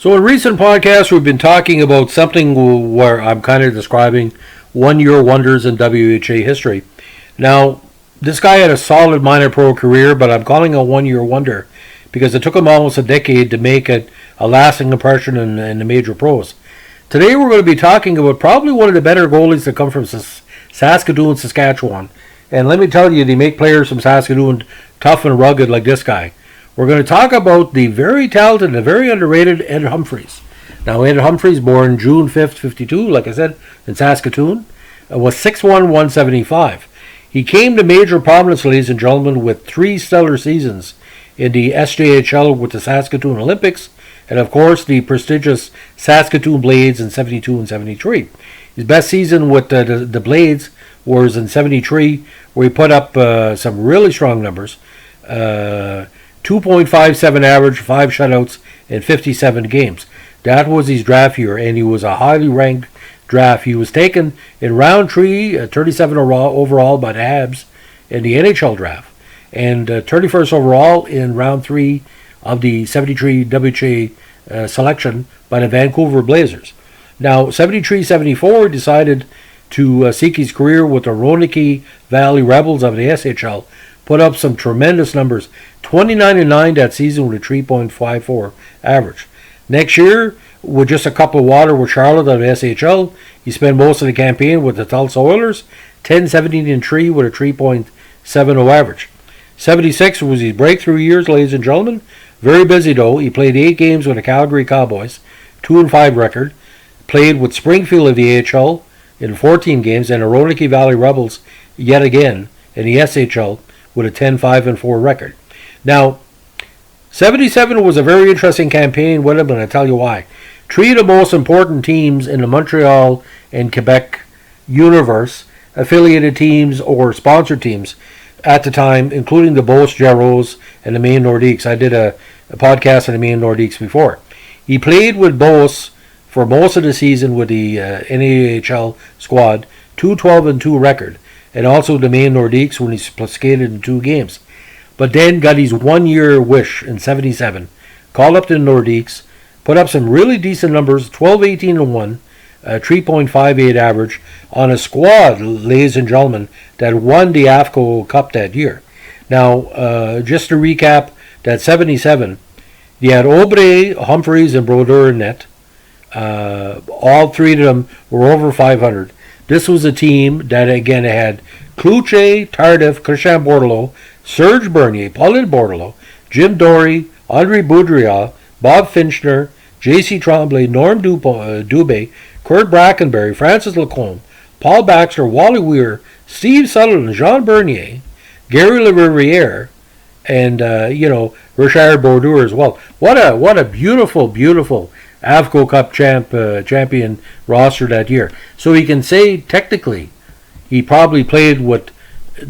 So in recent podcasts, we've been talking about something where I'm kind of describing one-year wonders in WHA history. Now, this guy had a solid minor pro career, but I'm calling it a one-year wonder because it took him almost a decade to make a lasting impression in the major pros. Today we're going to be talking about probably one of the better goalies that come from Saskatoon, Saskatchewan. And let me tell you, they make players from Saskatoon tough and rugged like this guy. We're going to talk about the very talented and very underrated Ed Humphreys. Now, Ed Humphreys, born June 5th, 52, like I said, in Saskatoon, was 6'1", 175. He came to major prominence, ladies and gentlemen, with 3 stellar seasons in the SJHL with the Saskatoon Olympics, and of course the prestigious Saskatoon Blades in 72 and 73. His best season with the Blades was in 73, where he put up some really strong numbers. 2.57 average, 5 shutouts in 57 games. That was his draft year, and he was a highly ranked draft. He was taken in round 3, 37 overall by the Habs in the NHL draft, and 31st overall in round 3 of the 73 WHA selection by the Vancouver Blazers. Now, 73-74 decided to seek his career with the Roanoke Valley Rebels of the SHL. Put up some tremendous numbers, 29-9 that season with a 3.54 average. Next year, with just a cup of water with Charlotte of the SHL, he spent most of the campaign with the Tulsa Oilers, 10-17-3 with a 3.70 average. 76 was his breakthrough years, ladies and gentlemen. Very busy though. He played 8 games with the Calgary Cowboys, 2-5 record. Played with Springfield of the AHL in 14 games, and the Roanoke Valley Rebels yet again in the SHL with a 10-5-4 record. Now, 77 was a very interesting campaign with him, and I'll tell you why. 3 of the most important teams in the Montreal and Quebec universe, affiliated teams or sponsored teams at the time, including the Beauce Jarros and the Maine Nordiques. I did a podcast on the Maine Nordiques before. He played with Beauce for most of the season with the NAHL squad, 2-12-2 record, and also the Maine Nordiques when he skated in 2 games. But then got his 1-year wish in 77, called up the Nordiques, put up some really decent numbers, 12-18-1, 3.58 average, on a squad, ladies and gentlemen, that won the AFCO Cup that year. Now, just to recap, that 77, you had Aubrey, Humphreys, and Brodeur in net. All 3 of them were over 500. This was a team that, again, had Cloutier, Tardif, Christian Bordelot, Serge Bernier, Paulin Bordelot, Jim Dory, Andre Boudria, Bob Finchner, J.C. Tremblay, Norm Dubé, Kurt Brackenberry, Francis Lacombe, Paul Baxter, Wally Weir, Steve Sutherland, Jean Bernier, Gary LaRiviere, and Richard Brodeur as well. What a beautiful, beautiful AFCO Cup champion roster that year. So we can say technically he probably played with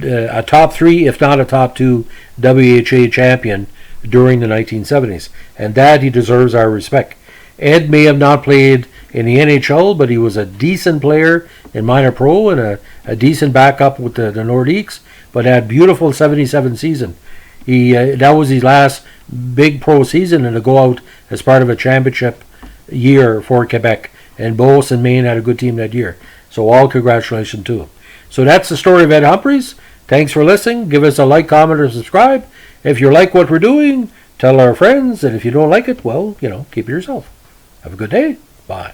a top 3, if not a top 2 WHA champion during the 1970s, and that he deserves our respect. Ed may have not played in the NHL, but he was a decent player in minor pro and a decent backup with the Nordiques, but had beautiful 77 season. That was his last big pro season, and to go out as part of a championship year for Quebec, and Beauce and Maine had a good team that year. So all congratulations to him. So that's the story of Ed Humphreys. Thanks for listening. Give us a like, comment, or subscribe. If you like what we're doing, tell our friends, and if you don't like it, well, keep it yourself. Have a good day. Bye.